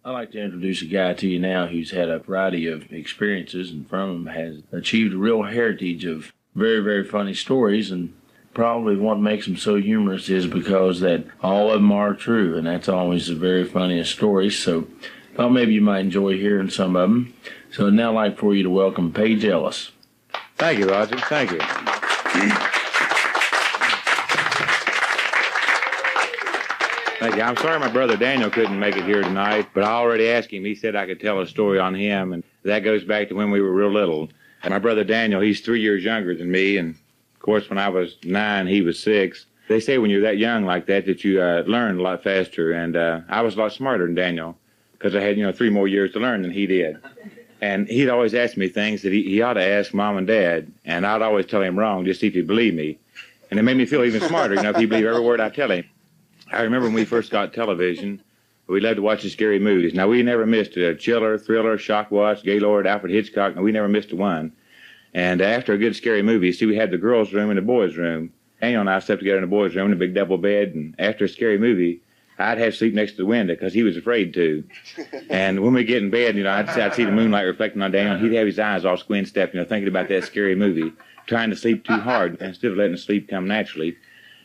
I'd like to introduce a guy to you now who's had a variety of experiences and from him has achieved a real heritage of very, very funny stories. And probably what makes them so humorous is because that all of them are true, and that's always the very funniest stories. So I thought maybe you might enjoy hearing some of them. So I'd now like for you to welcome Paige Ellis. Thank you, Roger. Thank you. Thank you. I'm sorry my brother Daniel couldn't make it here tonight, but I already asked him. He said I could tell a story on him, and that goes back to when we were real little. And my brother Daniel, he's 3 years younger than me, and of course when I was 9, he was 6. They say when you're that young like that you learn a lot faster, and I was a lot smarter than Daniel because I had 3 more years to learn than he did. And he'd always ask me things that he ought to ask Mom and Dad, and I'd always tell him wrong just see if he'd believe me. And it made me feel even smarter, if he believed every word I tell him. I remember when we first got television, we loved to watch the scary movies. Now, we never missed a Chiller, Thriller, Shock Watch, Gaylord, Alfred Hitchcock. No, we never missed a one. And after a good scary movie, we had the girls' room and the boys' room. Daniel and I slept together in the boys' room in a big double bed, and after a scary movie, I'd have sleep next to the window because he was afraid to. And when we get in bed, I'd see the moonlight reflecting on Daniel, and he'd have his eyes all squint-stepped, thinking about that scary movie, trying to sleep too hard instead of letting the sleep come naturally.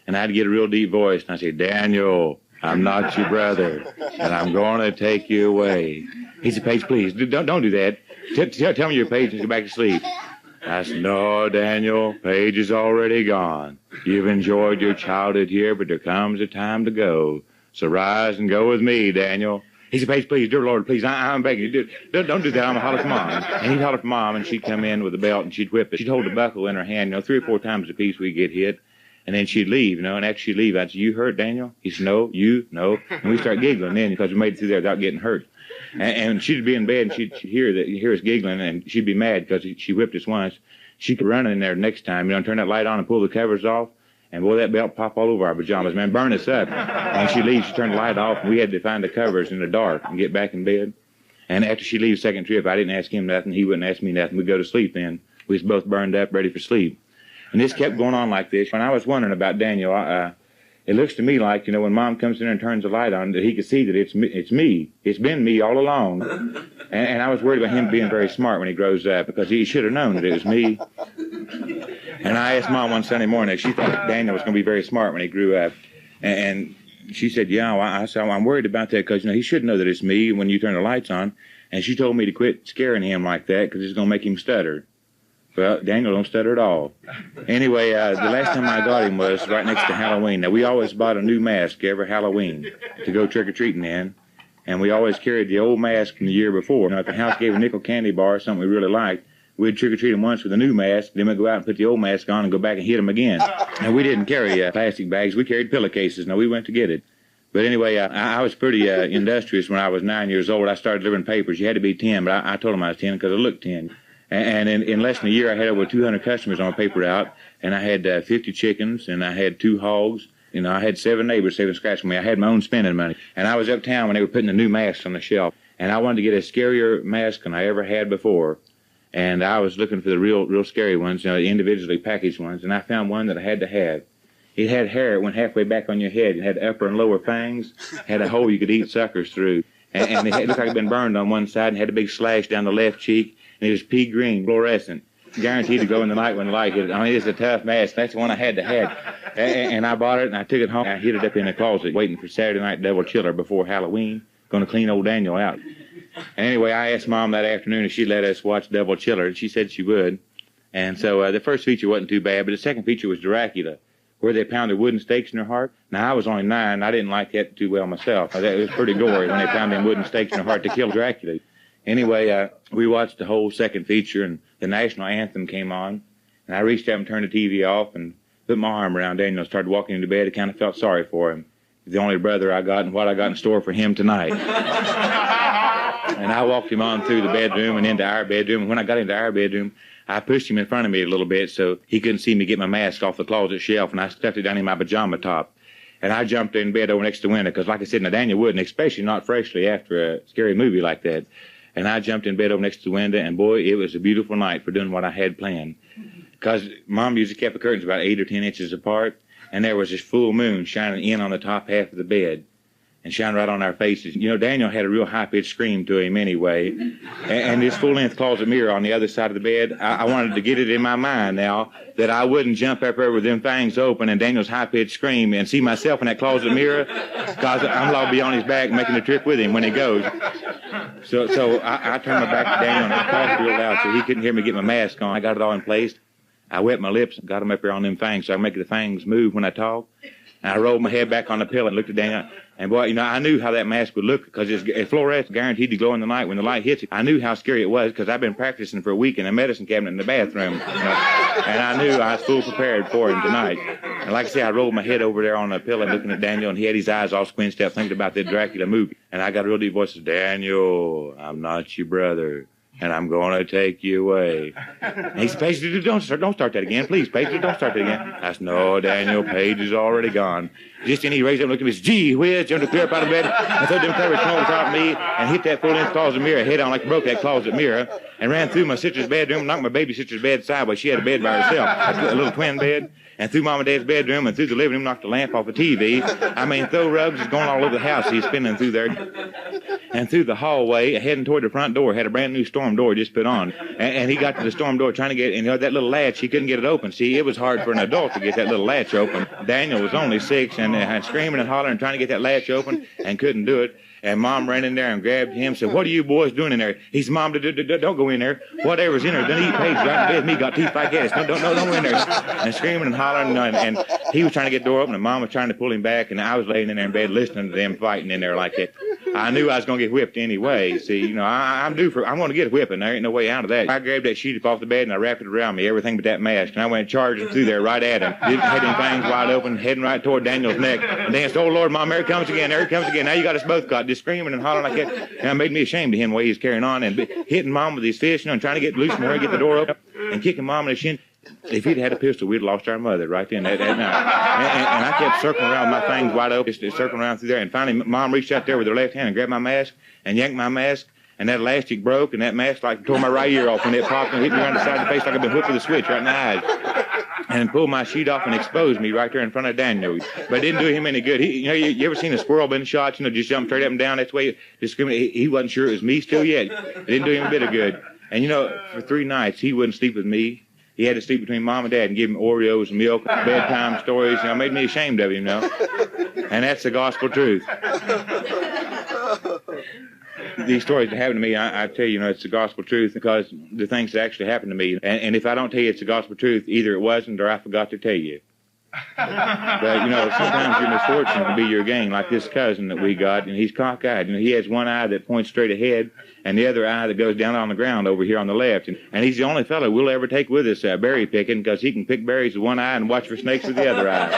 And I'd get a real deep voice, and I'd say, Daniel, I'm not your brother, and I'm going to take you away. He said, Paige, please, don't do that. Tell me you're Paige and go back to sleep. I said, no, Daniel, Paige is already gone. You've enjoyed your childhood here, but there comes a time to go. So rise and go with me, Daniel. He said, Paige, please, dear Lord, please, I'm begging you, don't do that. I'm going to holler for Mom. And he'd holler for Mom, and she'd come in with a belt, and she'd whip it. She'd hold the buckle in her hand, 3 or 4 times a piece we'd get hit. And then she'd leave, and after she'd leave, I'd say, you hurt, Daniel? He said, no, you, no. And we start giggling then because we made it through there without getting hurt. And she'd be in bed, and she'd hear us giggling, and she'd be mad because she whipped us once. She could run in there next time, turn that light on and pull the covers off, and boy, that belt pop all over our pajamas, man, burn us up. And she'd leave, she'd turn the light off, and we had to find the covers in the dark and get back in bed. And after she leaves second trip, I didn't ask him nothing, he wouldn't ask me nothing. We'd go to sleep then. We was both burned up, ready for sleep. And this kept going on like this. When I was wondering about Daniel, it looks to me like, when Mom comes in and turns the light on, that he could see that it's me. It's been me all along. And I was worried about him being very smart when he grows up because he should have known that it was me. And I asked Mom one Sunday morning if she thought Daniel was going to be very smart when he grew up. And she said, yeah. I said, I'm worried about that because, he should know that it's me when you turn the lights on. And she told me to quit scaring him like that because it's going to make him stutter. Well, Daniel don't stutter at all. Anyway, the last time I got him was right next to Halloween. Now, we always bought a new mask every Halloween to go trick-or-treating in, and we always carried the old mask from the year before. If the house gave a nickel candy bar, something we really liked, we'd trick-or-treat him once with a new mask, then we'd go out and put the old mask on and go back and hit him again. Now, we didn't carry plastic bags. We carried pillowcases. Now, we went to get it. But anyway, I was pretty industrious when I was 9 years old. I started delivering papers. You had to be 10, but I told them I was 10 because I looked 10. And in less than a year, I had over 200 customers on my paper route, and I had 50 chickens, and I had 2 hogs. I had 7 neighbors saving scratch for me. I had my own spending money. And I was uptown when they were putting the new masks on the shelf, and I wanted to get a scarier mask than I ever had before. And I was looking for the real scary ones, the individually packaged ones, and I found one that I had to have. It had hair. It went halfway back on your head. It had upper and lower fangs, had a hole you could eat suckers through. And it looked like it had been burned on one side and had a big slash down the left cheek. And it was pea green, fluorescent, guaranteed to go in the night when the light hit it. I mean, it's a tough mask. That's the one I had to have. And I bought it, and I took it home. I hid it up in the closet, waiting for Saturday night double chiller before Halloween. Going to clean old Daniel out. And anyway, I asked Mom that afternoon if she'd let us watch double chiller, and she said she would. And so the first feature wasn't too bad, but the second feature was Dracula, where they pounded wooden stakes in her heart. Now, I was only 9. I didn't like that too well myself. It was pretty gory when they pounded them wooden stakes in her heart to kill Dracula. Anyway, we watched the whole second feature, and the national anthem came on. And I reached out and turned the TV off and put my arm around Daniel and started walking into bed. I kind of felt sorry for him. He's the only brother I got and what I got in store for him tonight. And I walked him on through the bedroom and into our bedroom. And when I got into our bedroom, I pushed him in front of me a little bit so he couldn't see me get my mask off the closet shelf, and I stuffed it down in my pajama top. And I jumped in bed over next to the window because, like I said, now Daniel wouldn't, especially not freshly after a scary movie like that. And I jumped in bed over next to the window, and boy, it was a beautiful night for doing what I had planned. Because Mom usually kept the curtains about 8 or 10 inches apart, and there was this full moon shining in on the top half of the bed. and shine right on our faces. You know, Daniel had a real high-pitched scream to him anyway, and this full-length closet mirror on the other side of the bed, I wanted to get it in my mind now that I wouldn't jump up there with them things open and Daniel's high-pitched scream and see myself in that closet mirror, because I'm going to be on his back making the trip with him when he goes. So I turned my back to Daniel and I coughed real loud so he couldn't hear me get my mask on. I got it all in place. I wet my lips and got them up there on them fangs so I make the fangs move when I talk. And I rolled my head back on the pillow and looked at Daniel. And boy, you know, I knew how that mask would look because it's fluorescent, guaranteed to glow in the night when the light hits it. I knew how scary it was because I've been practicing for a week in a medicine cabinet in the bathroom. You know, and I knew I was full prepared for him tonight. And like I say, I rolled my head over there on the pillow looking at Daniel, and he had his eyes all squinched up thinking about that Dracula movie. And I got a real deep voice, Daniel, I'm not your brother, and I'm going to take you away. And he said, Paige, don't start that again. Please, Paige, don't start that again. I said, no, Daniel, Paige is already gone. Just then he raised up and looked at me and said, gee whiz, jumped to clear up out of bed and threw them covers over top of me and hit that full-length closet mirror head on like he broke that closet mirror and ran through my sister's bedroom, knocked my baby sister's bed sideways. She had a bed by herself, a little twin bed, and through Mom and Dad's bedroom and through the living room, knocked the lamp off the TV. I mean, throw rugs is going all over the house. He's spinning through there. And through the hallway, heading toward the front door, had a brand new storm door just put on. And he got to the storm door trying to get, and that little latch, he couldn't get it open. See, it was hard for an adult to get that little latch open. Daniel was only 6 and screaming and hollering, trying to get that latch open and couldn't do it. And Mom ran in there and grabbed him, said, what are you boys doing in there? He said, Mom, don't go in there. Whatever's in there, don't eat Paige right in bed. Me got teeth like this. Don't go in there. And screaming and hollering. And he was trying to get the door open, and Mom was trying to pull him back, and I was laying in there in bed listening to them fighting in there like that. I knew I was going to get whipped anyway. See, you know, I'm going to get whipping. There ain't no way out of that. I grabbed that sheet up off the bed, and I wrapped it around me, everything but that mask. And I went charging through there right at him. Had them fangs wide open, heading right toward Daniel's neck. And then I said, oh, Lord, Mom, there it comes again. There it comes again. Now you got us both caught, just screaming and hollering like that. And it made me ashamed of him the way he was carrying on and hitting Mom with his fist, you know, and trying to get loose from her and get the door open and kicking Mom in the shin. If he'd had a pistol, we'd have lost our mother right then that night. And I kept circling around with my fangs wide open, just circling around through there. And finally, Mom reached out there with her left hand and grabbed my mask and yanked my mask. And that elastic broke, and that mask like tore my right ear off when it popped and hit me around the side of the face like I'd been whipped with a switch right in the eyes. And pulled my sheet off and exposed me right there in front of Daniel. But it didn't do him any good. You ever seen a squirrel been shot, you know, just jump straight up and down? That's the way he wasn't sure it was me still yet. It didn't do him a bit of good. And, you know, for 3 nights, he wouldn't sleep with me. He had to sleep between Mom and Dad and give him Oreos and milk, bedtime stories. You know, made me ashamed of him, you know. And that's the gospel truth. These stories that happen to me, I tell you, you know, it's the gospel truth because the things that actually happened to me. And if I don't tell you it's the gospel truth, either it wasn't or I forgot to tell you. But, you know, sometimes your misfortune can be your gain, like this cousin that we got, and he's cockeyed. You know, he has one eye that points straight ahead and the other eye that goes down on the ground over here on the left. And he's the only fellow we'll ever take with us berry picking because he can pick berries with one eye and watch for snakes with the other eye.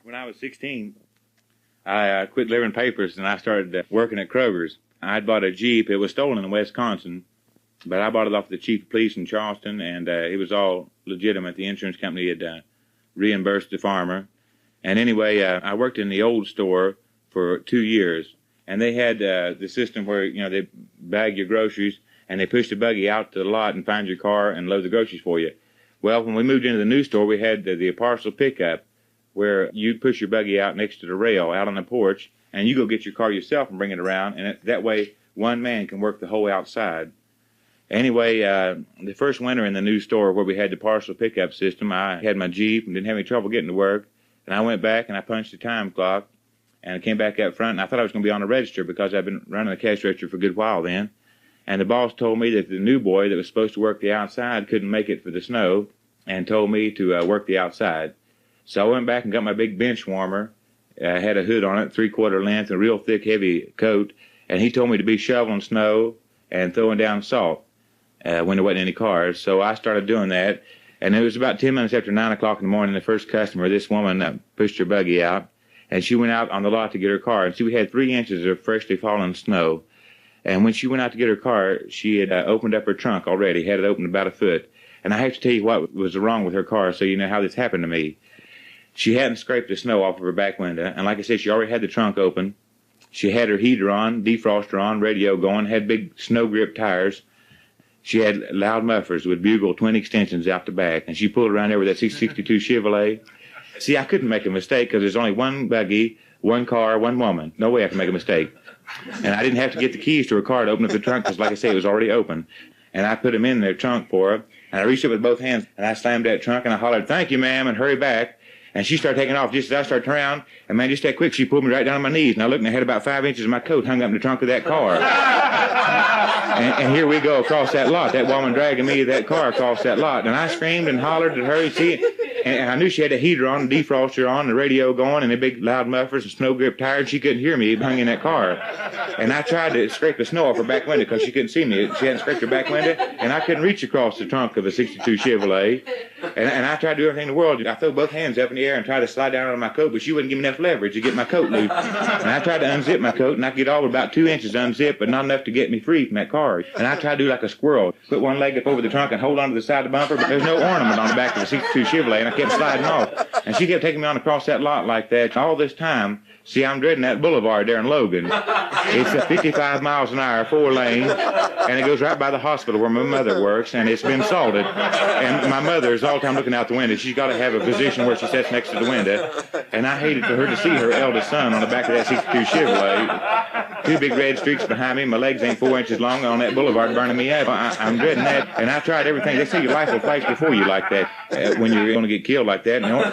When I was 16, I quit delivering papers and I started working at Kroger's. I'd bought a Jeep. It was stolen in Wisconsin, but I bought it off the chief of police in Charleston, and it was all legitimate. The insurance company had reimbursed the farmer. And anyway, I worked in the old store for 2 years, and they had the system where, you know, they bag your groceries, and they push the buggy out to the lot and find your car and load the groceries for you. Well, when we moved into the new store, we had the parcel pickup, where you'd push your buggy out next to the rail out on the porch, and you go get your car yourself and bring it around, and that way one man can work the whole outside. Anyway, the first winter in the new store where we had the parcel pickup system, I had my Jeep and didn't have any trouble getting to work, and I went back and I punched the time clock, and I came back up front, and I thought I was going to be on the register because I'd been running the cash register for a good while then, and the boss told me that the new boy that was supposed to work the outside couldn't make it for the snow, and told me to work the outside. So I went back and got my big bench warmer, had a hood on it, 3/4 length, a real thick, heavy coat, and he told me to be shoveling snow and throwing down salt when there wasn't any cars. So I started doing that, and it was about 10 minutes after 9 o'clock in the morning, the first customer, this woman, pushed her buggy out, and she went out on the lot to get her car, and we had 3 inches of freshly fallen snow. And when she went out to get her car, she had opened up her trunk already, had it open about a foot. And I have to tell you what was wrong with her car so you know how this happened to me. She hadn't scraped the snow off of her back window, and like I said, she already had the trunk open. She had her heater on, defroster on, radio going, had big snow-grip tires. She had loud mufflers with bugle twin extensions out the back, and she pulled around there with that 662 Chevrolet. See, I couldn't make a mistake because there's only one buggy, one car, one woman. No way I could make a mistake. And I didn't have to get the keys to her car to open up the trunk because, like I say, it was already open. And I put them in their trunk for her. And I reached up with both hands, and I slammed that trunk, and I hollered, "Thank you, ma'am," and hurried back. And she started taking off just as I started turning around. And, man, just that quick, she pulled me right down on my knees. And I looked, and I had about 5 inches of my coat hung up in the trunk of that car. and here we go across that lot. That woman dragging me that car across that lot. And I screamed and hollered at her. And I knew she had a heater on, a defroster on, the radio going, and the big loud mufflers and snow grip tires. She couldn't hear me hung in that car. And I tried to scrape the snow off her back window because she couldn't see me. She hadn't scraped her back window, and I couldn't reach across the trunk of a 62 Chevrolet. And I tried to do everything in the world. I threw both hands up in the air and tried to slide down on my coat, but she wouldn't give me enough leverage to get my coat loose. And I tried to unzip my coat, and I could get all but about 2 inches unzipped, but not enough to get me free from that car. And I tried to do like a squirrel, put one leg up over the trunk and hold onto the side of the bumper, but there's no ornament on the back of the 62 Chevrolet, and I kept sliding off. And she kept taking me on across that lot like that. All this time, see, I'm dreading that boulevard there in Logan. It's at 55 miles an hour, 4 lanes, and it goes right by the hospital where my mother works, and it's been salted. And my mother is all the time looking out the window. She's got to have a position where she sits next to the window. And I hated for her to see her eldest son on the back of that 62 Chevrolet. 2 big red streaks behind me. My legs ain't 4 inches long on that boulevard burning me up. I'm dreading that. And I tried everything. They say your life will flash before you like that when you're going to get killed like that. And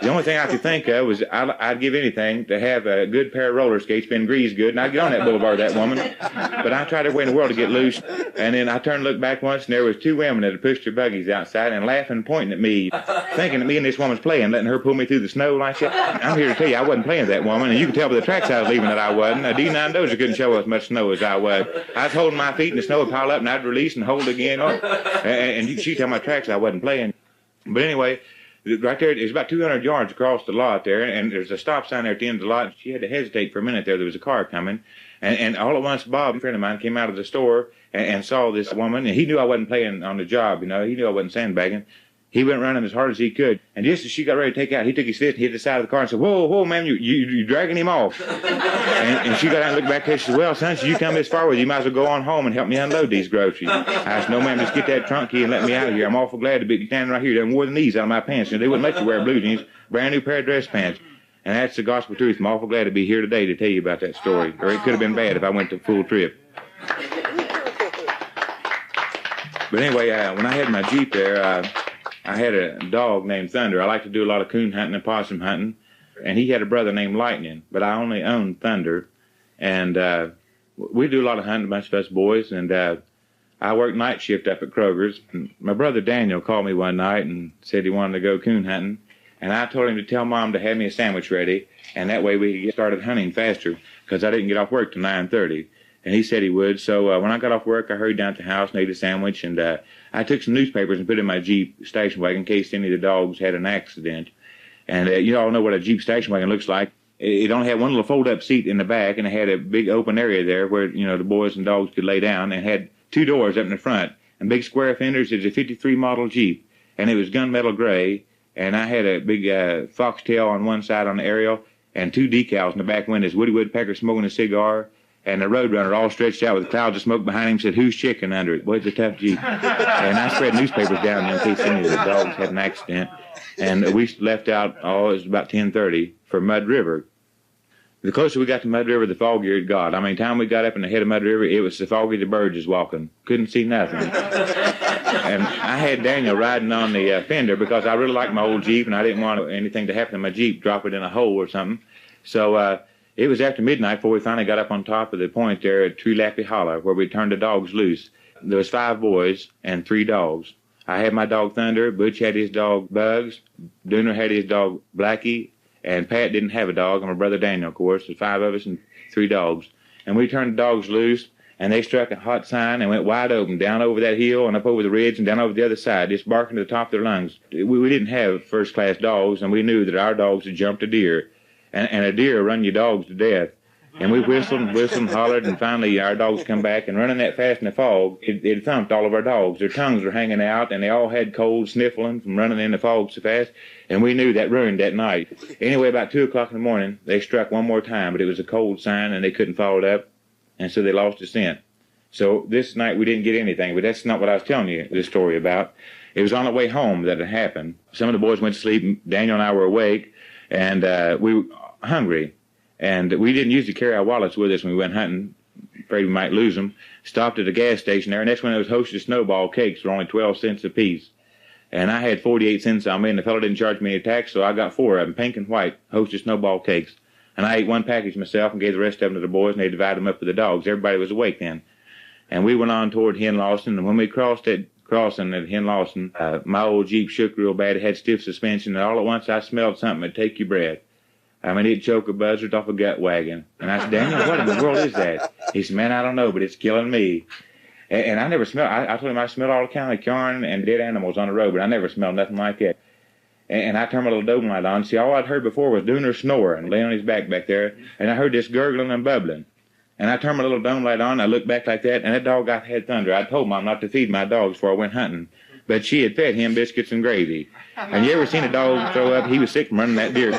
the only thing I could think of was I'd give anything to have a good pair of roller skates, been greased good, and I'd get on that boulevard with that woman. But I tried every way in the world to get loose. And then I turned and looked back once, and there was 2 women that had pushed their buggies outside and laughing and pointing at me, thinking that me and this woman's playing, letting her pull me through the snow like that. I'm here to tell you I wasn't playing with that woman, and you can tell by the tracks I was leaving that I wasn't. A D9 Dozer couldn't show as much snow as I was. I was holding my feet, and the snow would pile up, and I'd release and hold again. And you can see tell my tracks I wasn't playing. But anyway, right there, it's about 200 yards across the lot there, and there's a stop sign there at the end of the lot. She had to hesitate for a minute there. There was a car coming. And all at once, Bob, a friend of mine, came out of the store and saw this woman, and he knew I wasn't playing on the job, you know. He knew I wasn't sandbagging. He went running as hard as he could. And just as she got ready to take out, he took his fist and hit the side of the car and said, "Whoa, whoa, ma'am, you're dragging him off." and she got out and looked back at her. She said, "Well, son, you come this far with you might as well go on home and help me unload these groceries." I said, "No, ma'am, just get that trunk key and let me out of here. I'm awful glad to be standing right here. They wore the knees out of my pants. You know, they wouldn't let you wear blue jeans, brand new pair of dress pants." And that's the gospel truth. I'm awful glad to be here today to tell you about that story. Or it could have been bad if I went the full trip. But anyway, when I had my Jeep there, I had a dog named Thunder. I like to do a lot of coon hunting and possum hunting. And he had a brother named Lightning. But I only owned Thunder. And we do a lot of hunting, a bunch of us boys. And I worked night shift up at Kroger's. And my brother Daniel called me one night and said he wanted to go coon hunting. And I told him to tell Mom to have me a sandwich ready, and that way we could get started hunting faster, because I didn't get off work till 9:30. And he said he would. So when I got off work, I hurried down to the house and ate a sandwich, and I took some newspapers and put in my Jeep station wagon in case any of the dogs had an accident. And you all know what a Jeep station wagon looks like. It only had one little fold-up seat in the back, and it had a big open area there where, you know, the boys and dogs could lay down, and had 2 doors up in the front, and big square fenders. It's a 53 model Jeep, and it was gunmetal gray. And I had a big foxtail on one side on the aerial and 2 decals in the back windows, Woody Woodpecker smoking a cigar, and a Roadrunner all stretched out with clouds of smoke behind him said, "Who's chicken under it?" Boy, it's a tough Jeep. And I spread newspapers down there in case any of the dogs had an accident. And we left out, it was about 10:30 for Mud River. The closer we got to Mud River, the foggier it got. I mean, time we got up in the head of Mud River, it was so foggy the birds was walking. Couldn't see nothing. And I had Daniel riding on the fender because I really liked my old Jeep, and I didn't want anything to happen to my Jeep, drop it in a hole or something. So it was after midnight before we finally got up on top of the point there at Tree Lappy Hollow, where we turned the dogs loose. There was 5 boys and 3 dogs. I had my dog Thunder, Butch had his dog Bugs, Dooner had his dog Blackie, and Pat didn't have a dog, and my brother Daniel, of course. There's 5 of us and 3 dogs. And we turned the dogs loose, and they struck a hot sign and went wide open, down over that hill and up over the ridge and down over the other side, just barking to the top of their lungs. We didn't have first-class dogs, and we knew that our dogs had jumped a deer. And a deer run your dogs to death. And we whistled and whistled and hollered, and finally our dogs come back, and running that fast in the fog, it thumped all of our dogs. Their tongues were hanging out, and they all had cold sniffling from running in the fog so fast, and we knew that ruined that night. Anyway, about 2 o'clock in the morning, they struck one more time, but it was a cold sign, and they couldn't follow it up, and so they lost the scent. So this night we didn't get anything, but that's not what I was telling you the story about. It was on the way home that it happened. Some of the boys went to sleep. Daniel and I were awake, and we were hungry. And we didn't usually carry our wallets with us when we went hunting, afraid we might lose them. Stopped at a gas station there, and that's when those Hostess Snowball cakes were only 12 cents a piece. And I had 48 cents on me, and the fellow didn't charge me any tax, so I got 4 of them, pink and white, Hostess Snowball cakes. And I ate one package myself and gave the rest of them to the boys, and they divided them up with the dogs. Everybody was awake then. And we went on toward Hen Lawson, and when we crossed that crossing at Hen Lawson, my old Jeep shook real bad. It had stiff suspension, and all at once I smelled something that'd take your breath. I mean, it'd choke a buzzard off a gut wagon. And I said, Daniel, what in the world is that? He said, man, I don't know, but it's killing me. And I never smelled, I told him I smelled all kind of carrion and dead animals on the road, but I never smelled nothing like that. And I turned my little dome light on. See, all I'd heard before was Dooner snoring, laying on his back there, and I heard this gurgling and bubbling. And I turned my little dome light on, I looked back like that, and that dog had thunder. I told Mom not to feed my dogs before I went hunting, but she had fed him biscuits and gravy. And you ever seen a dog throw up? He was sick from running that deer.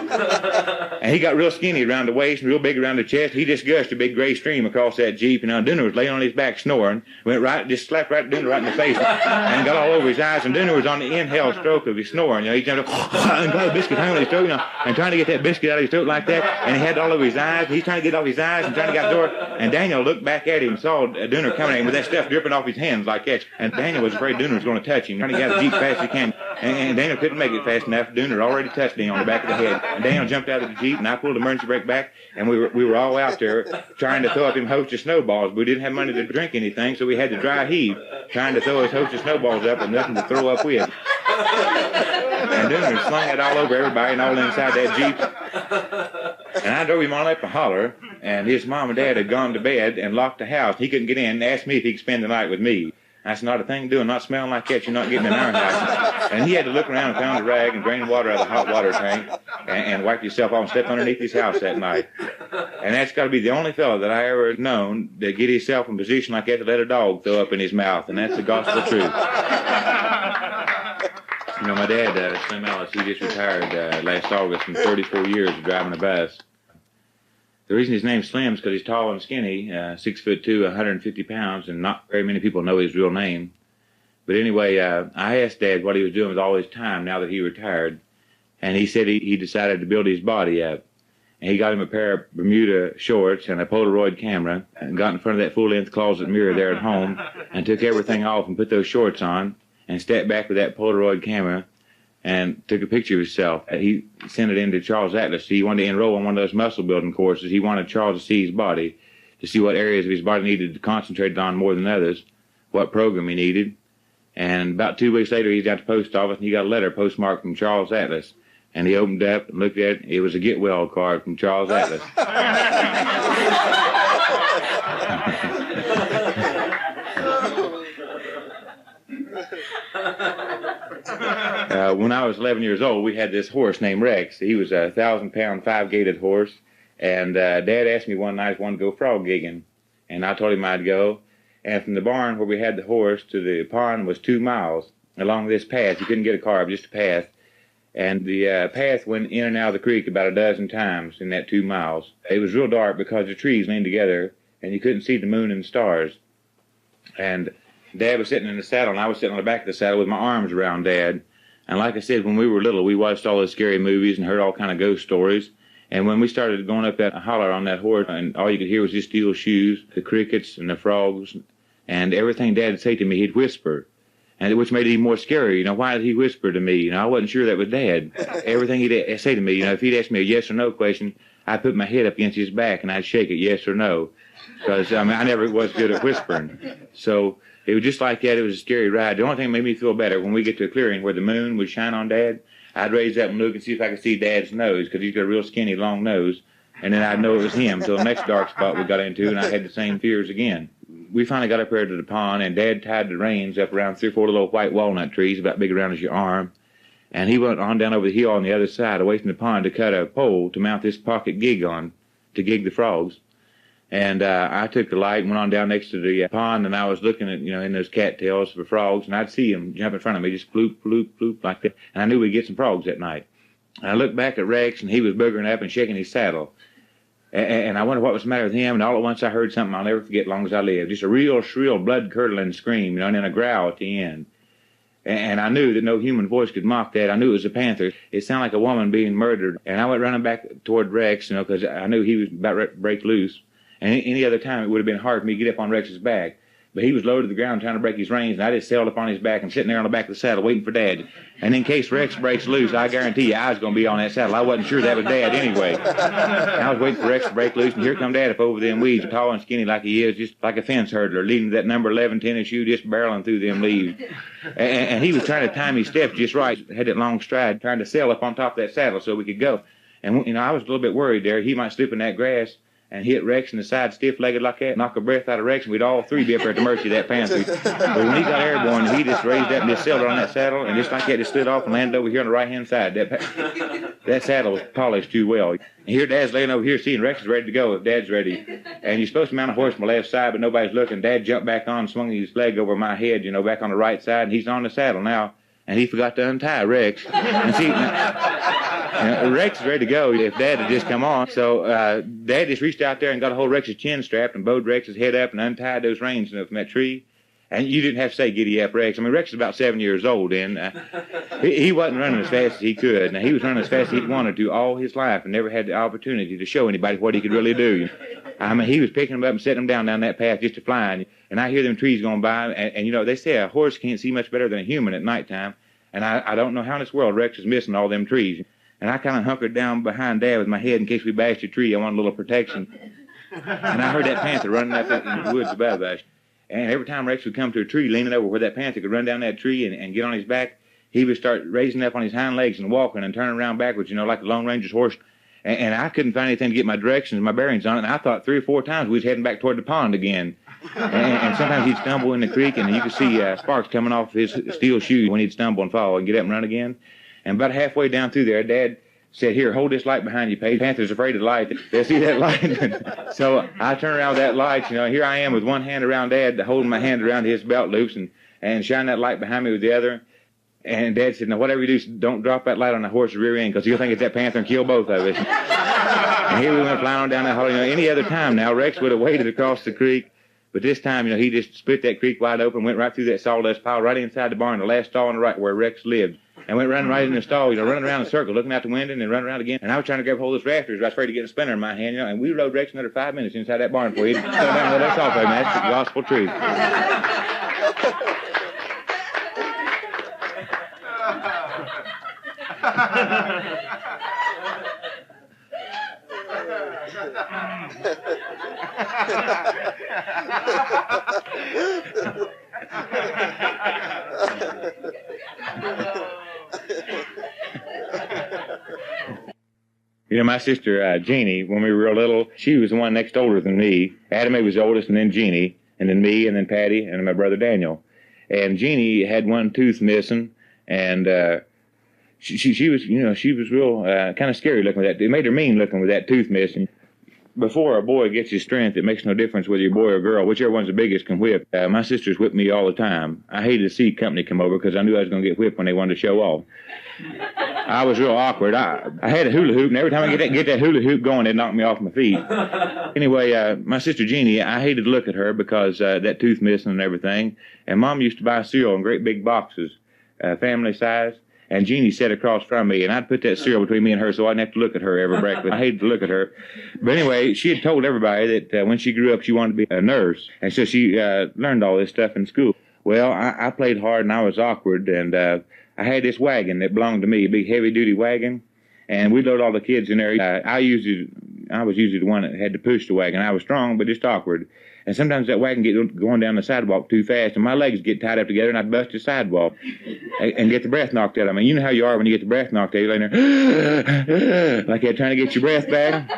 And he got real skinny around the waist and real big around the chest. He just gushed a big gray stream across that Jeep. And now Dooner was laying on his back snoring. Went right, just slapped right Dooner right in the face and got all over his eyes. And Dooner was on the inhale stroke of his snoring. You know, he jumped up and got a biscuit hanging on his throat, you know, and trying to get that biscuit out of his throat like that. And he had all over his eyes. He's trying to get off his eyes and trying to get out the door. And Daniel looked back at him and saw Dooner coming at him with that stuff dripping off his hands like that. And Daniel was afraid Dooner was going to touch him. Trying to get out of the Jeep fast as he can. And Daniel couldn't make it fast enough. Dooner already touched him on the back of the head. And Daniel jumped out of the Jeep, and I pulled the emergency brake back, and we were all out there trying to throw up him Hostess snowballs. We didn't have money to drink anything, so we had to dry heave, trying to throw his Hostess snowballs up and nothing to throw up with. And Dooner slung it all over everybody and all inside that Jeep. And I drove him on up a holler, and his mom and dad had gone to bed and locked the house. He couldn't get in and asked me if he could spend the night with me. That's not a thing to do, and not smelling like that, you're not getting in our house. And he had to look around and found a rag and drain water out of the hot water tank and wipe yourself off and step underneath his house that night. And that's got to be the only fellow that I ever known to get himself in a position like that to let a dog throw up in his mouth, and that's the gospel truth. You know, my dad, Slim Ellis, he just retired last August from 34 years of driving a bus. The reason his name's Slim is because he's tall and skinny, 6'2", 150 pounds, and not very many people know his real name. But anyway, I asked Dad what he was doing with all his time now that he retired, and he said he decided to build his body up. And he got him a pair of Bermuda shorts and a Polaroid camera, and got in front of that full-length closet mirror there at home, and took everything off and put those shorts on, and stepped back with that Polaroid camera, and took a picture of himself. He sent it in to Charles Atlas. He wanted to enroll in one of those muscle building courses. He wanted Charles to see his body, to see what areas of his body needed to concentrate on more than others, what program he needed. And about 2 weeks later, he was at the post office, and he got a letter postmarked from Charles Atlas. And he opened up and looked at it. It was a get well card from Charles Atlas. When I was 11 years old, we had this horse named Rex. He was a 1,000-pound, 5-gaited horse. And Dad asked me one night if I wanted to go frog gigging. And I told him I'd go. And from the barn where we had the horse to the pond was 2 miles along this path. You couldn't get a car, just a path. And the path went in and out of the creek about a dozen times in that 2 miles. It was real dark because the trees leaned together, and you couldn't see the moon and stars. And Dad was sitting in the saddle, and I was sitting on the back of the saddle with my arms around Dad. And like I said, when we were little, we watched all those scary movies and heard all kind of ghost stories. And when we started going up that holler on that horse, and all you could hear was his steel shoes, the crickets and the frogs, and everything Dad would say to me, he'd whisper. And which made it even more scary. You know, why did he whisper to me? You know, I wasn't sure that was Dad. Everything he'd say to me, you know, if he'd ask me a yes or no question, I'd put my head up against his back and I'd shake it yes or no. Because, I mean, I never was good at whispering. So it was just like that. It was a scary ride. The only thing that made me feel better, when we get to a clearing where the moon would shine on Dad, I'd raise up and look and see if I could see Dad's nose, because he's got a real skinny, long nose. And then I'd know it was him until the next dark spot we got into, and I had the same fears again. We finally got up here to the pond, and Dad tied the reins up around 3 or 4 little white walnut trees about big around as your arm. And he went on down over the hill on the other side, away from the pond, to cut a pole to mount this pocket gig on, to gig the frogs. And I took the light and went on down next to the pond, and I was looking at, you know, in those cattails for frogs, and I'd see them jump in front of me, just floop, floop, floop, like that. And I knew we'd get some frogs that night. And I looked back at Rex, and he was boogering up and shaking his saddle. And I wondered what was the matter with him, and all at once I heard something I'll never forget as long as I live. Just a real shrill, blood-curdling scream, you know, and then a growl at the end. And I knew that no human voice could mock that. I knew it was a panther. It sounded like a woman being murdered. And I went running back toward Rex, because I knew he was about to break loose. And any other time, it would have been hard for me to get up on Rex's back. But he was low to the ground trying to break his reins, and I just sailed up on his back and sitting there on the back of the saddle waiting for Dad. And in case Rex breaks loose, I guarantee you I was going to be on that saddle. I wasn't sure that was Dad anyway. And I was waiting for Rex to break loose, and here come Dad up over them weeds, tall and skinny like he is, just like a fence hurdler, leading that number 11 tennis shoe, just barreling through them leaves. And he was trying to time his steps just right, had that long stride, trying to sail up on top of that saddle so we could go. And, I was a little bit worried there. He might slip in that grass and hit Rex in the side stiff-legged like that, knock a breath out of Rex, and we'd all three be up there at the mercy of that panther. But when he got airborne, he just raised up and just sailed on that saddle, and just like that, just slid off and landed over here on the right-hand side. That saddle was polished too well. And here Dad's laying over here seeing Rex is ready to go if Dad's ready. And you're supposed to mount a horse on the left side, but nobody's looking. Dad jumped back on, swung his leg over my head, back on the right side, and he's on the saddle now. And he forgot to untie Rex. And see, Rex is ready to go if Dad had just come on. So Dad just reached out there and got a hold of Rex's chin strap and bowed Rex's head up and untied those reins from that tree. And you didn't have to say giddy up, Rex. I mean, Rex is about 7 years old, and he wasn't running as fast as he could. Now, he was running as fast as he wanted to all his life and never had the opportunity to show anybody what he could really do. I mean, he was picking them up and setting them down that path just to fly. And I hear them trees going by, and they say a horse can't see much better than a human at nighttime. And I don't know how in this world Rex is missing all them trees. And I kind of hunkered down behind Dad with my head in case we bashed a tree. I wanted a little protection. And I heard that panther running up in the woods above us. And every time Rex would come to a tree leaning over where that panther could run down that tree and get on his back, he would start raising up on his hind legs and walking and turning around backwards, like a Lone Ranger's horse. And I couldn't find anything to get my directions, my bearings on it. And I thought 3 or 4 times we was heading back toward the pond again. And sometimes he'd stumble in the creek, and you could see sparks coming off his steel shoe when he'd stumble and fall and get up and run again. And about halfway down through there, Dad said, "Here, hold this light behind you, Paige. Panther's afraid of the light. They'll see that light." So I turned around with that light. Here I am with one hand around Dad, holding my hand around his belt loops and shining that light behind me with the other. And Dad said, "Now, whatever you do, don't drop that light on the horse's rear end, because he'll think it's that panther and kill both of us." And here we went flying on down that hole. Any other time now, Rex would have waded across the creek. But this time, he just split that creek wide open, went right through that sawdust pile, right inside the barn, the last stall on the right where Rex lived, and went running right in the stall, running around in a circle, looking out the window and then running around again. And I was trying to grab hold of this rafters. I was afraid to get a splinter in my hand, and we rode Rex another 5 minutes inside that barn before he'd come down and let us off there, man. That's the gospel truth. My sister, Jeannie, when we were real little, she was the one next older than me. Adam was the oldest, and then Jeannie, and then me, and then Patty, and then my brother Daniel. And Jeannie had one tooth missing, and she was, she was real kind of scary looking with that. It made her mean looking with that tooth missing. Before a boy gets his strength, it makes no difference whether you're a boy or a girl. Whichever one's the biggest can whip. My sisters whipped me all the time. I hated to see company come over because I knew I was going to get whipped when they wanted to show off. I was real awkward. I had a hula hoop, and every time I get that hula hoop going, it knocked me off my feet. Anyway, my sister Jeannie, I hated to look at her because that tooth missing and everything. And Mom used to buy cereal in great big boxes, family size. And Jeannie sat across from me, and I'd put that cereal between me and her so I didn't have to look at her every breakfast. I hated to look at her. But anyway, she had told everybody that when she grew up, she wanted to be a nurse. And so she learned all this stuff in school. Well, I played hard, and I was awkward, and I had this wagon that belonged to me, a big heavy-duty wagon, and we'd load all the kids in there. I was usually the one that had to push the wagon. I was strong, but just awkward. And sometimes that wagon get going down the sidewalk too fast, and my legs get tied up together, and I'd bust the sidewalk and get the breath knocked out of me. You know how you are when you get the breath knocked out. You're laying there like that, trying to get your breath back.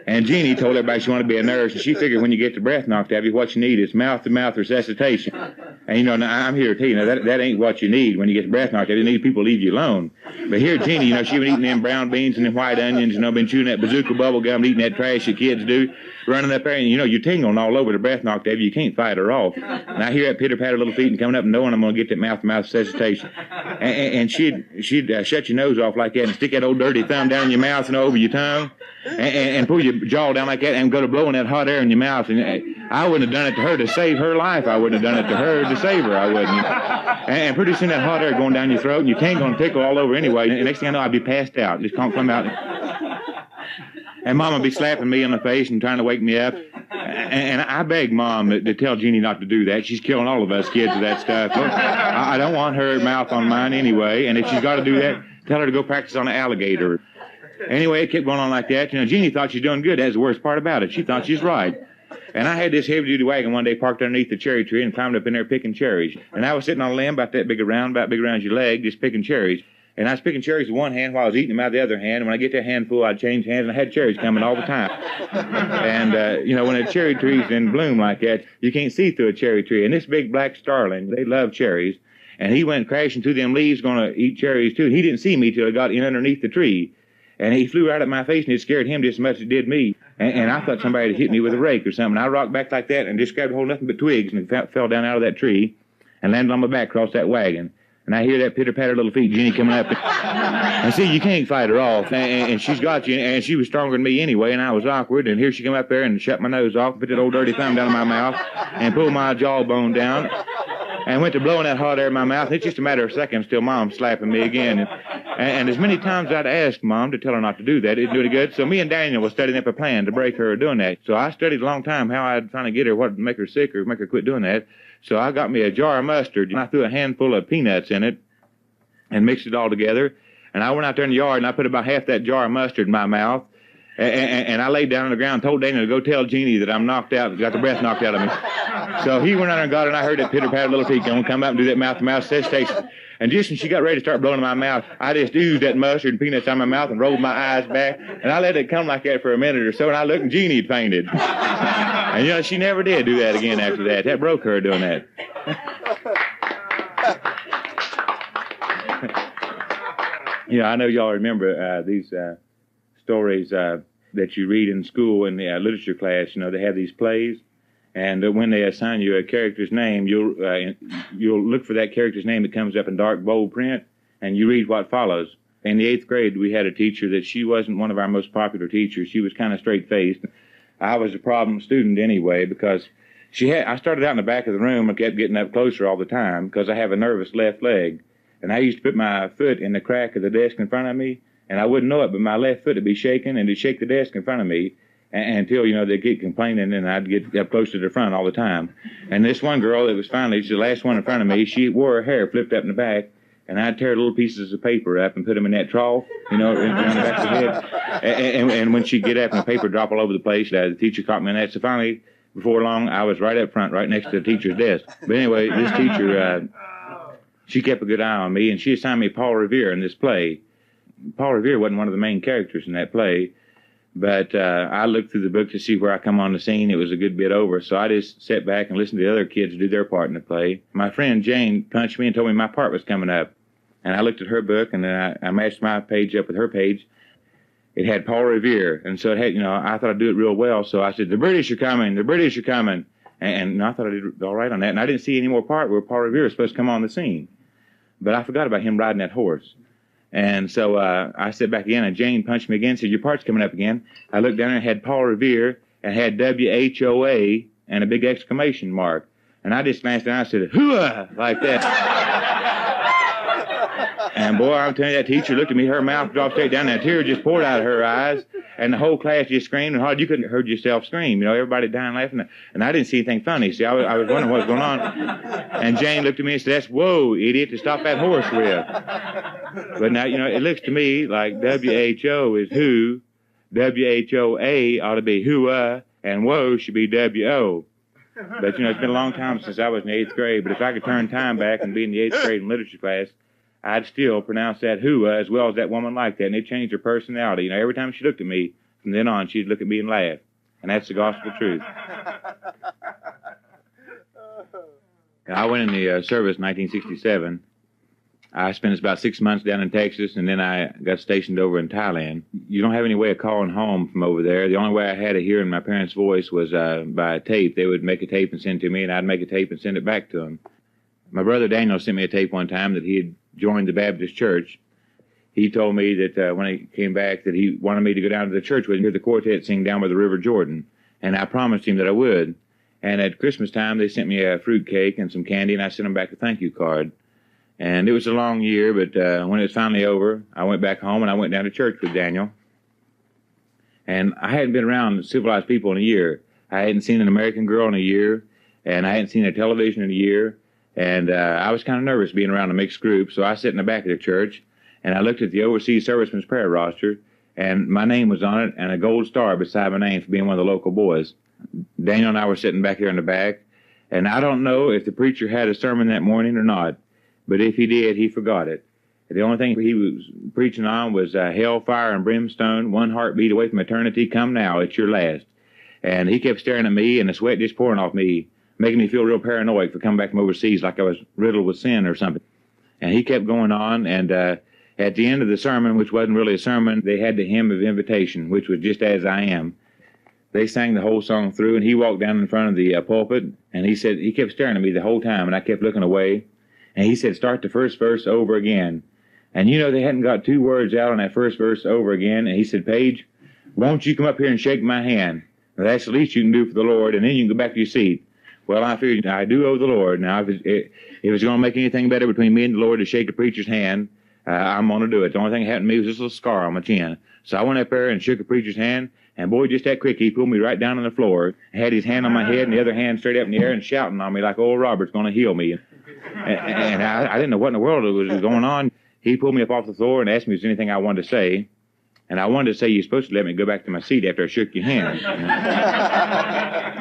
And Jeannie told everybody she wanted to be a nurse, and she figured when you get the breath knocked out of you, what you need is mouth-to-mouth resuscitation. And, now, I'm here to tell you, that ain't what you need when you get the breath knocked out. You need people to leave you alone. But here, Jeannie, she was eating them brown beans and them white onions, been chewing that bazooka bubble gum, eating that trash that kids do, running up there, and, you're tingling all over the breath knocked out of you. You can't fight her off. And I hear that pitter-patter little feet and coming up and knowing I'm going to get that mouth-to-mouth resuscitation. And she'd shut your nose off like that and stick that old dirty thumb down in your mouth and over your tongue and pull your jaw down like that and go to blowing that hot air in your mouth. And I wouldn't have done it to her to save her life. I wouldn't have done it to her to save her. I wouldn't. And pretty soon that hot air going down your throat, and your tongue going to tickle all over anyway. And next thing I know, I'd be passed out. Just can't come out. And Mom would be slapping me in the face and trying to wake me up. And I begged Mom to tell Jeannie not to do that. She's killing all of us kids with that stuff. I don't want her mouth on mine anyway. And if she's got to do that, tell her to go practice on an alligator. Anyway, it kept going on like that. You know, Jeannie thought she's doing good. That's the worst part about it. She thought she's right. And I had this heavy-duty wagon one day parked underneath the cherry tree and climbed up in there picking cherries. And I was sitting on a limb about that big around, about big around your leg, just picking cherries. And I was picking cherries with one hand while I was eating them out of the other hand. And when I get that handful, I'd change hands, and I had cherries coming all the time. And, you know, when a cherry tree's in bloom like that, you can't see through a cherry tree. And this big black starling, they love cherries. And he went crashing through them leaves going to eat cherries, too. He didn't see me till I got in underneath the tree. And he flew right at my face, and it scared him just as much as it did me. And I thought somebody had hit me with a rake or something. I rocked back like that and just grabbed a hold of nothing but twigs and fell down out of that tree and landed on my back across that wagon. And I hear that pitter-patter little feet, Jeannie coming up. And see, you can't fight her off. And she's got you, and she was stronger than me anyway, and I was awkward. And here she come up there and shut my nose off, put that old dirty thumb down in my mouth, and pulled my jawbone down. And went to blowing that hot air in my mouth. It's just a matter of seconds till Mom slapping me again. And as many times I'd asked Mom to tell her not to do that, it didn't do any good. So me and Daniel was studying up a plan to break her doing that. So I studied a long time how I'd trying to get her, what would make her sick or make her quit doing that. So I got me a jar of mustard, and I threw a handful of peanuts in it and mixed it all together. And I went out there in the yard, and I put about half that jar of mustard in my mouth. And I laid down on the ground and told Daniel to go tell Jeannie that I'm knocked out, got the breath knocked out of me. So he went out and got it, and I heard that pitter-patter little feet going to come up and do that mouth-to-mouth sensation. And just when she got ready to start blowing in my mouth, I just oozed that mustard and peanuts out of my mouth and rolled my eyes back. And I let it come like that for a minute or so, and I looked, and Jeannie had fainted. And, you know, she never did do that again after that. That broke her doing that. You know, I know y'all remember these stories that you read in school in the literature class. You know, they have these plays, and when they assign you a character's name, you'll look for that character's name that comes up in dark, bold print, and you read what follows. In the 8th grade, we had a teacher that she wasn't one of our most popular teachers. She was kind of straight-faced. I was a problem student anyway because I started out in the back of the room and kept getting up closer all the time because I have a nervous left leg. And I used to put my foot in the crack of the desk in front of me, and I wouldn't know it, but my left foot would be shaking, and it'd shake the desk in front of me until, you know, they'd get complaining, and I'd get up close to the front all the time. And this one girl that was finally, she's the last one in front of me, she wore her hair flipped up in the back, and I'd tear little pieces of paper up and put them in that trough, you know, around the back of the head. And when she'd get up and the paper drop all over the place, the teacher caught me in that. So finally, before long, I was right up front, right next to the teacher's desk. But anyway, this teacher, she kept a good eye on me, and she assigned me Paul Revere in this play. Paul Revere wasn't one of the main characters in that play, but I looked through the book to see where I come on the scene. It was a good bit over, so I just sat back and listened to the other kids do their part in the play. My friend Jane punched me and told me my part was coming up, and I looked at her book, and then I matched my page up with her page. It had Paul Revere, and so it had, you know, I thought I'd do it real well, so I said, "The British are coming, the British are coming." And I thought I did all right on that, and I didn't see any more part where Paul Revere was supposed to come on the scene. But I forgot about him riding that horse. And so I sat back again, and Jane punched me again and said, "Your part's coming up again." I looked down there and had Paul Revere and had WHOA and a big exclamation mark. And I just glanced down and I said, "Hooah!" like that. And boy, I'm telling you, that teacher looked at me, her mouth dropped straight down, and a tear just poured out of her eyes. And the whole class just screamed, and hard you couldn't have heard yourself scream. You know, everybody dying laughing. And I didn't see anything funny. See, I was wondering what was going on. And Jane looked at me and said, "That's whoa, idiot, to stop that horse with." But now, you know, it looks to me like WHO is who, WHOA ought to be whoa, and whoa should be WO. But, you know, it's been a long time since I was in the 8th grade. But if I could turn time back and be in the 8th grade in literature class, I'd still pronounce that hooah as well as that woman liked that, and it changed her personality. You know, every time she looked at me, from then on, she'd look at me and laugh. And that's the gospel truth. I went in the service in 1967. I spent about 6 months down in Texas, and then I got stationed over in Thailand. You don't have any way of calling home from over there. The only way I had of hearing my parents' voice was by a tape. They would make a tape and send it to me, and I'd make a tape and send it back to them. My brother Daniel sent me a tape one time that he had joined the Baptist church. He told me that when he came back that he wanted me to go down to the church with him, hear the quartet sing Down by the River Jordan. And I promised him that I would. And at Christmas time, they sent me a fruit cake and some candy, and I sent them back a thank you card. And it was a long year, but when it was finally over, I went back home and I went down to church with Daniel. And I hadn't been around civilized people in a year. I hadn't seen an American girl in a year, and I hadn't seen a television in a year. And I was kind of nervous being around a mixed group, so I sat in the back of the church, and I looked at the Overseas Servicemen's Prayer roster, and my name was on it, and a gold star beside my name for being one of the local boys. Daniel and I were sitting back here in the back, and I don't know if the preacher had a sermon that morning or not, but if he did, he forgot it. The only thing he was preaching on was hellfire and brimstone, one heartbeat away from eternity, come now, it's your last. And he kept staring at me, and the sweat just pouring off me, making me feel real paranoid for coming back from overseas like I was riddled with sin or something. And he kept going on, and at the end of the sermon, which wasn't really a sermon, they had the hymn of invitation, which was Just As I Am. They sang the whole song through, and he walked down in front of the pulpit, and he said, he kept staring at me the whole time, and I kept looking away. And he said, start the first verse over again. And you know, they hadn't got 2 words out on that first verse over again. And he said, Paige, won't you come up here and shake my hand? Well, that's the least you can do for the Lord, and then you can go back to your seat. Well, I figured I do owe the Lord. Now, if it was going to make anything better between me and the Lord to shake the preacher's hand, I'm going to do it. The only thing that happened to me was this little scar on my chin. So I went up there and shook the preacher's hand, and boy, just that quick, he pulled me right down on the floor, had his hand on my head and the other hand straight up in the air and shouting on me like old Robert's going to heal me. And I didn't know what in the world was going on. He pulled me up off the floor and asked me if there was anything I wanted to say. And I wanted to say, you're supposed to let me go back to my seat after I shook your hand.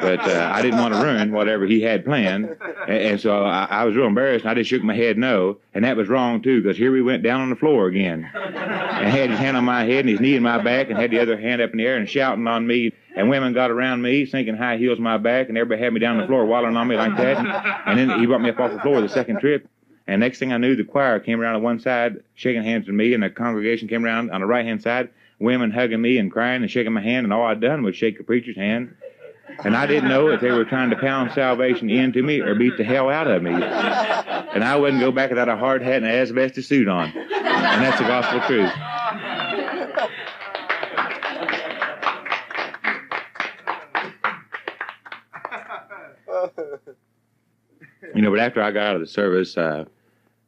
But I didn't want to ruin whatever he had planned. And so I was real embarrassed, and I just shook my head no. And that was wrong, too, because here we went down on the floor again. And had his hand on my head and his knee in my back and had the other hand up in the air and shouting on me. And women got around me, sinking high heels in my back, and everybody had me down on the floor wallowing on me like that. And then he brought me up off the floor the second trip. And next thing I knew, the choir came around on one side, shaking hands with me, and the congregation came around on the right-hand side, women hugging me and crying and shaking my hand, and all I'd done was shake the preacher's hand. And I didn't know if they were trying to pound salvation into me or beat the hell out of me. And I wouldn't go back without a hard hat and an asbestos suit on. And that's the gospel truth. You know, but after I got out of the service, I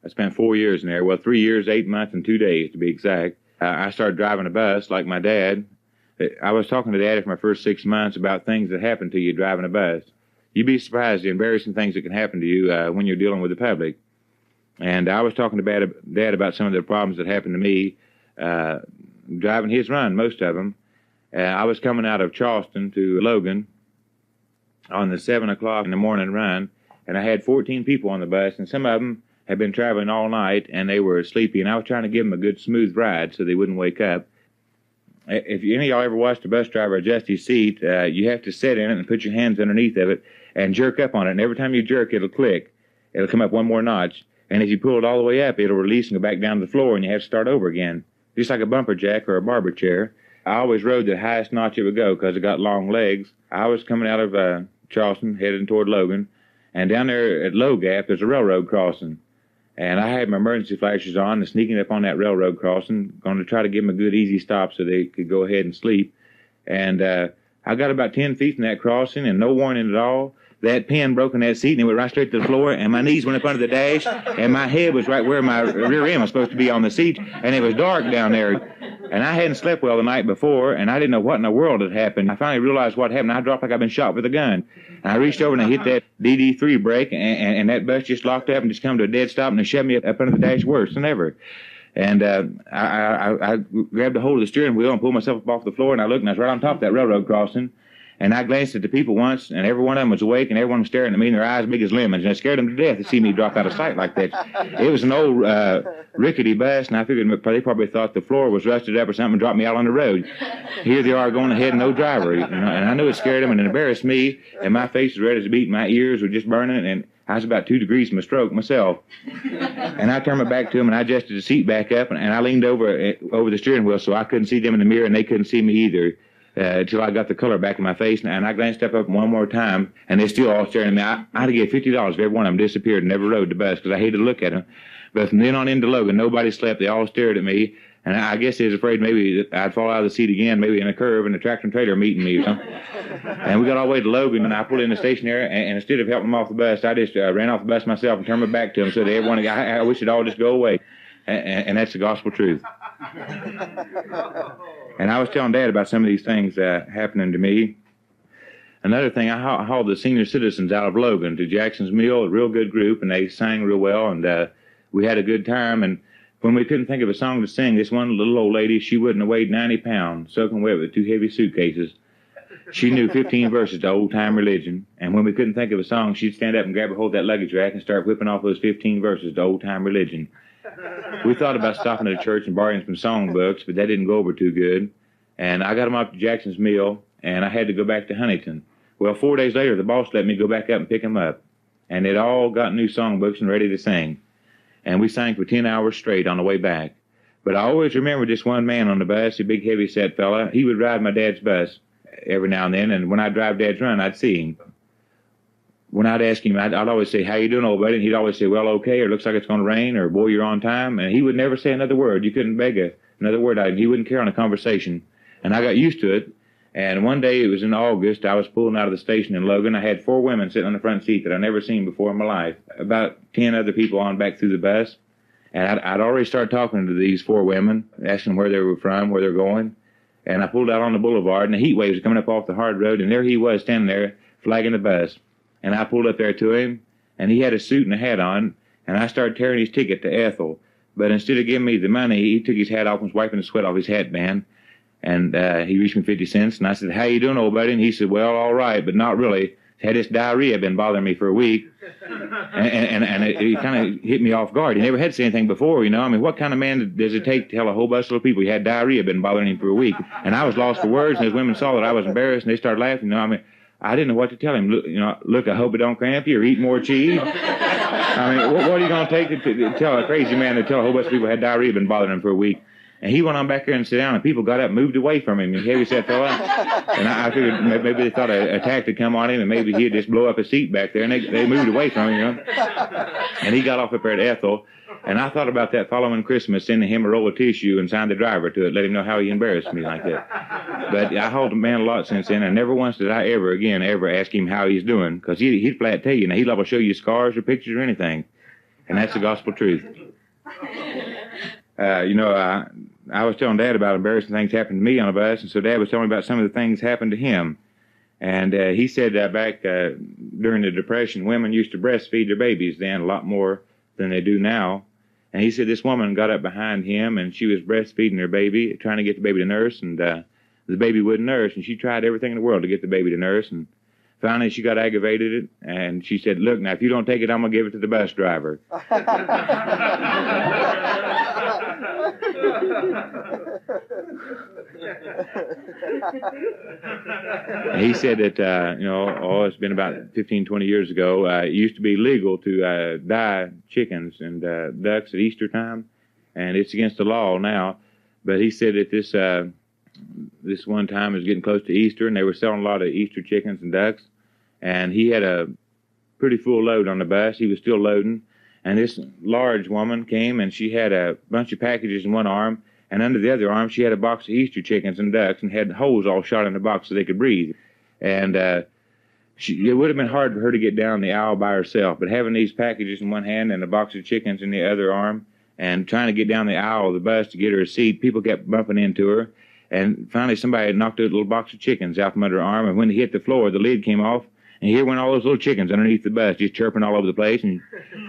spent 4 years in there. Well, 3 years, 8 months, and 2 days to be exact. I started driving a bus like my dad. I was talking to Dad for my first 6 months about things that happen to you driving a bus. You'd be surprised the embarrassing things that can happen to you when you're dealing with the public. And I was talking to Dad about some of the problems that happened to me driving his run, most of them. I was coming out of Charleston to Logan on the 7 o'clock in the morning run, and I had 14 people on the bus, and some of them had been traveling all night, and they were sleepy, and I was trying to give them a good smooth ride so they wouldn't wake up. If any of y'all ever watched a bus driver adjust his seat, you have to sit in it and put your hands underneath of it and jerk up on it, and every time you jerk, it'll click. It'll come up one more notch, and if you pull it all the way up, it'll release and go back down to the floor, and you have to start over again, just like a bumper jack or a barber chair. I always rode the highest notch it would go because it got long legs. I was coming out of Charleston, heading toward Logan, and down there at Low Gap, there's a railroad crossing. And I had my emergency flashers on and sneaking up on that railroad crossing, going to try to give them a good easy stop so they could go ahead and sleep. And I got about 10 feet from that crossing and no warning at all. That pin broke in that seat and it went right straight to the floor, and my knees went up under the dash, and my head was right where my rear end was supposed to be on the seat, and it was dark down there. And I hadn't slept well the night before, and I didn't know what in the world had happened. I finally realized what happened. I dropped like I'd been shot with a gun. And I reached over and I hit that DD3 brake, and that bus just locked up and just come to a dead stop, and it shoved me up under the dash worse than ever. And I grabbed a hold of the steering wheel and pulled myself up off the floor, and I looked, and I was right on top of that railroad crossing. And I glanced at the people once, and every one of them was awake, and everyone was staring at me, and their eyes big as lemons, and it scared them to death to see me drop out of sight like that. It was an old rickety bus, and I figured they probably thought the floor was rusted up or something and dropped me out on the road. Here they are going ahead, no driver. You know, and I knew it scared them and it embarrassed me, and my face was red as a beet, and my ears were just burning, and I was about 2 degrees from a stroke myself. And I turned my back to them, and I adjusted the seat back up, and I leaned over the steering wheel so I couldn't see them in the mirror, and they couldn't see me either. Until I got the color back in my face, and I glanced up one more time, and they still all staring at me. I'd have gave $50 if every one of them disappeared and never rode the bus because I hated to look at them. But from then on into Logan, nobody slept. They all stared at me, And I guess he was afraid maybe I'd fall out of the seat again, maybe in a curve, and the tractor and trailer meeting me or something. And we got all the way to Logan, and I pulled in the station area, and instead of helping him off the bus, I just ran off the bus myself and turned my back to him so that everyone, I wish it'd all just go away. And that's the gospel truth. And I was telling Dad about some of these things happening to me. Another thing, I hauled the senior citizens out of Logan to Jackson's Mill, a real good group, and they sang real well, and we had a good time. And when we couldn't think of a song to sing, this one little old lady, she wouldn't have weighed 90 pounds, soaking wet with 2 heavy suitcases. She knew 15 verses to old-time religion, and when we couldn't think of a song, she'd stand up and grab a hold of that luggage rack and start whipping off those 15 verses to old-time religion. We thought about stopping at a church and borrowing some songbooks, but that didn't go over too good. And I got them off to Jackson's Mill, and I had to go back to Huntington. Well, 4 days later, the boss let me go back up and pick them up, and they'd all got new songbooks and ready to sing. And we sang for 10 hours straight on the way back. But I always remember this one man on the bus, a big heavy-set fella. He would ride my dad's bus every now and then, and when I'd drive Dad's run, I'd see him. When I'd ask him, I'd always say, "How you doing, old buddy?" And he'd always say, "Well, okay," or "Looks like it's going to rain," or "Boy, you're on time." And he would never say another word. You couldn't beg another word out of him. He wouldn't carry on a conversation. And I got used to it. And one day, it was in August, I was pulling out of the station in Logan. I had 4 women sitting on the front seat that I'd never seen before in my life. About 10 other people on back through the bus. And I'd already started talking to these 4 women, asking where they were from, where they're going. And I pulled out on the boulevard, and the heat waves were coming up off the hard road, and there he was standing there, flagging the bus. And I pulled up there to him, and he had a suit and a hat on, and I started tearing his ticket to Ethel. But instead of giving me the money, he took his hat off and was wiping the sweat off his hatband. And he reached me 50 cents, and I said, "How you doing, old buddy?" And he said, "Well, all right, but not really. Had this diarrhea been bothering me for a week." And it kind of hit me off guard. He never had said anything before, you know. I mean, what kind of man does it take to tell a whole busload of people he had diarrhea been bothering him for a week? And I was lost for words, and his women saw that I was embarrassed, and they started laughing. You know, I mean, I didn't know what to tell him. Look, I hope it don't cramp you, or eat more cheese. I mean, what are you going to take to tell a crazy man to tell a whole bunch of people had diarrhea been bothering him for a week? And he went on back there and sat down, and people got up and moved away from him. And heavy-set fella. And I figured maybe they thought an attack had come on him, and maybe he'd just blow up a seat back there. And they moved away from him, you know. And he got off up there at Ethel. And I thought about that following Christmas, sending him a roll of tissue and signed the driver to it, let him know how he embarrassed me like that. But I hauled the man a lot since then, and never once did I ever ask him how he's doing. Because he'd flat tell you, and he'd love to show you scars or pictures or anything. And that's the gospel truth. I was telling Dad about embarrassing things happened to me on the bus, and so Dad was telling me about some of the things happened to him. And he said back during the Depression, women used to breastfeed their babies then a lot more than they do now. And he said this woman got up behind him, and she was breastfeeding her baby, trying to get the baby to nurse, and the baby wouldn't nurse, and she tried everything in the world to get the baby to nurse, and finally she got aggravated, and she said, "Look, now, if you don't take it, I'm going to give it to the bus driver." He said that, it's been about 15, 20 years ago, it used to be legal to dye chickens and ducks at Easter time, and it's against the law now. But he said that this one time it was getting close to Easter, and they were selling a lot of Easter chickens and ducks, and he had a pretty full load on the bus. He was still loading, and this large woman came, and she had a bunch of packages in one arm, and under the other arm she had a box of Easter chickens and ducks, and had holes all shot in the box so they could breathe. And it would have been hard for her to get down the aisle by herself, but having these packages in one hand and a box of chickens in the other arm, and trying to get down the aisle of the bus to get her a seat, people kept bumping into her. And finally somebody had knocked a little box of chickens out from under her arm, and when he hit the floor, the lid came off, and here went all those little chickens underneath the bus, just chirping all over the place, and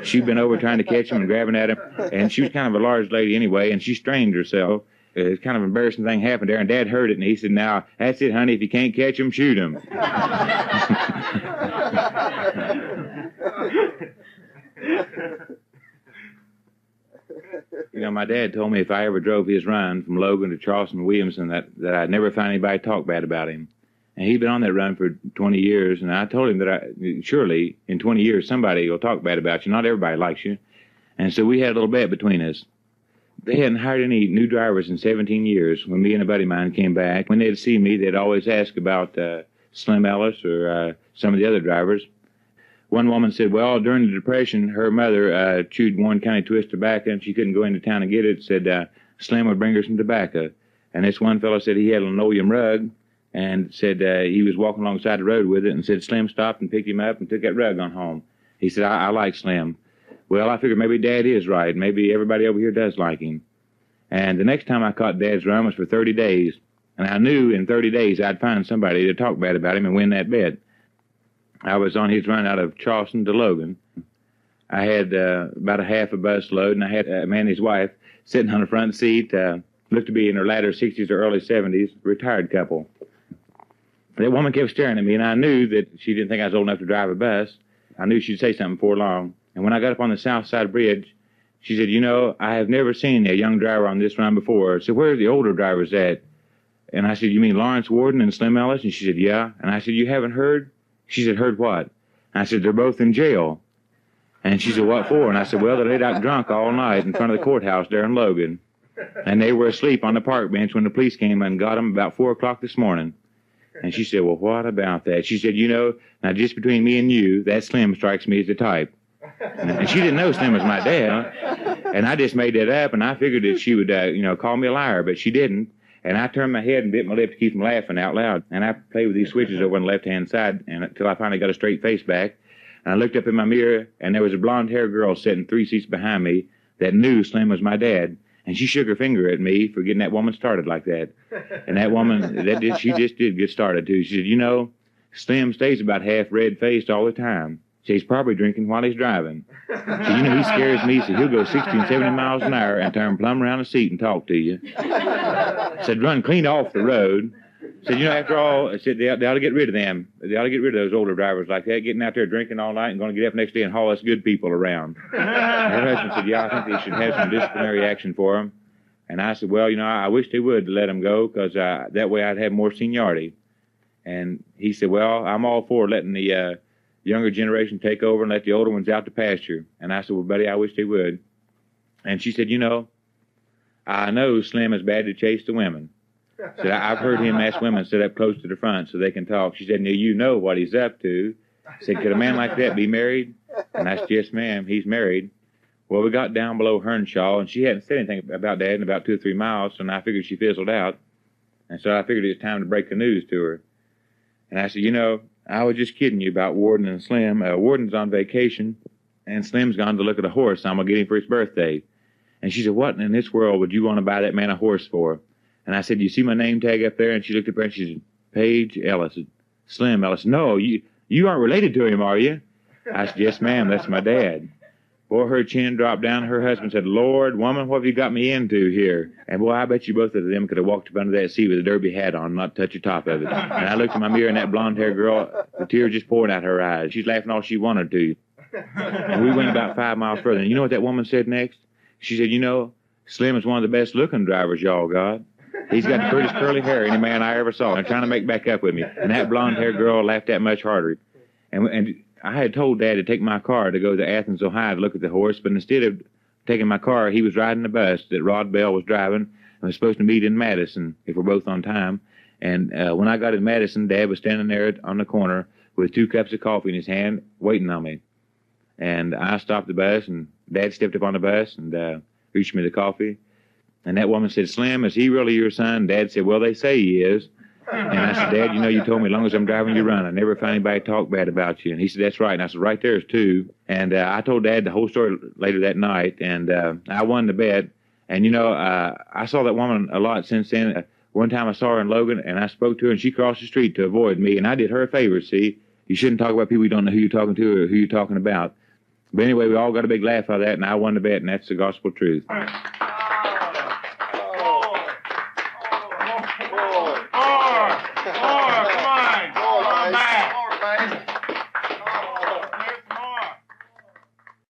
she'd been over trying to catch them and grabbing at them, and she was kind of a large lady anyway, and she strained herself. It's kind of an embarrassing thing happened there, and Dad heard it, and he said, "Now, that's it, honey, if you can't catch them, shoot them." You know, my dad told me if I ever drove his run from Logan to Charleston and Williamson that I'd never find anybody talk bad about him. And he'd been on that run for 20 years, and I told him that surely in 20 years somebody will talk bad about you. Not everybody likes you. And so we had a little bet between us. They hadn't hired any new drivers in 17 years. When me and a buddy of mine came back, when they'd see me, they'd always ask about Slim Ellis or some of the other drivers. One woman said, well, during the Depression, her mother chewed one kind of twist of tobacco, and she couldn't go into town and get it. Said, Slim would bring her some tobacco. And this one fellow said he had a linoleum rug and said he was walking alongside the road with it and said Slim stopped and picked him up and took that rug on home. He said, I like Slim. Well, I figured maybe Dad is right. Maybe everybody over here does like him. And the next time I caught Dad's run was for 30 days. And I knew in 30 days I'd find somebody to talk bad about him and win that bet. I was on his run out of Charleston to Logan. I had about a half a bus load, and I had a man and his wife sitting on the front seat, looked to be in their latter 60s or early 70s, retired couple. That woman kept staring at me, and I knew that she didn't think I was old enough to drive a bus. I knew she'd say something before long. And when I got up on the South Side Bridge, she said, you know, I have never seen a young driver on this run before. I said, where are the older drivers at? And I said, you mean Lawrence Warden and Slim Ellis? And she said, yeah. And I said, you haven't heard? She said, heard what? And I said, they're both in jail. And she said, what for? And I said, well, they laid out drunk all night in front of the courthouse there in Logan. And they were asleep on the park bench when the police came and got them about 4 o'clock this morning. And she said, well, what about that? She said, you know, now just between me and you, that Slim strikes me as the type. And she didn't know Slim was my dad. And I just made that up, and I figured that she would, call me a liar, but she didn't. And I turned my head and bit my lip to keep from laughing out loud. And I played with these switches over on the left-hand side until I finally got a straight face back. And I looked up in my mirror, and there was a blonde-haired girl sitting 3 seats behind me that knew Slim was my dad. And she shook her finger at me for getting that woman started like that. And that woman, she just did get started, too. She said, you know, Slim stays about half red-faced all the time. So he's probably drinking while he's driving. So, you know, he scares me. So he'll go 60 and 70 miles an hour and turn plumb around the seat and talk to you. Said, run clean off the road. Said, you know, after all, I said, they ought to get rid of them. They ought to get rid of those older drivers like that, getting out there drinking all night and going to get up next day and haul us good people around. And her husband said, yeah, I think they should have some disciplinary action for them. And I said, well, you know, I wish they would let them go because that way I'd have more seniority. And he said, well, I'm all for letting the younger generation take over and let the older ones out to pasture. And I said, well, buddy, I wish they would. And she said, you know, I know Slim is bad to chase the women. Said, I've heard him ask women to sit up close to the front so they can talk. She said, now you know what he's up to. Said, could a man like that be married? And I said, yes, ma'am, he's married. Well, we got down below Hernshaw, and she hadn't said anything about Dad in about 2 or 3 miles, and I figured she fizzled out. And so I figured it was time to break the news to her. And I said, you know, I was just kidding you about Warden and Slim. Warden's on vacation, and Slim's gone to look at a horse I'm going to get him for his birthday. And she said, what in this world would you want to buy that man a horse for? And I said, you see my name tag up there? And she looked up there, and she said, Paige Ellis. Slim Ellis. No, you aren't related to him, are you? I said, yes, ma'am, that's my dad. Boy, her chin dropped down. Her husband said, Lord, woman, what have you got me into here? And boy, I bet you both of them could have walked up under that seat with a derby hat on and not touch the top of it. And I looked in my mirror, and that blonde-haired girl, the tears just poured out her eyes. She's laughing all she wanted to. And we went about 5 miles further. And you know what that woman said next? She said, you know, Slim is one of the best-looking drivers y'all got. He's got the prettiest curly hair any man I ever saw. And trying to make back up with me. And that blonde-haired girl laughed that much harder. And I had told Dad to take my car to go to Athens, Ohio to look at the horse, but instead of taking my car, he was riding the bus that Rod Bell was driving and was supposed to meet in Madison if we're both on time. And when I got in Madison, Dad was standing there on the corner with 2 cups of coffee in his hand waiting on me. And I stopped the bus, and Dad stepped up on the bus and reached me the coffee. And that woman said, Slim, is he really your son? Dad said, well, they say he is. And I said, Dad, you know, you told me as long as I'm driving, you run. I never found anybody talk bad about you. And he said, that's right. And I said, right there's 2. And I told Dad the whole story later that night, and I won the bet. And, you know, I saw that woman a lot since then. One time I saw her in Logan, and I spoke to her, and she crossed the street to avoid me. And I did her a favor, see. You shouldn't talk about people you don't know who you're talking to or who you're talking about. But anyway, we all got a big laugh out of that, and I won the bet, and that's the gospel truth. Come on back.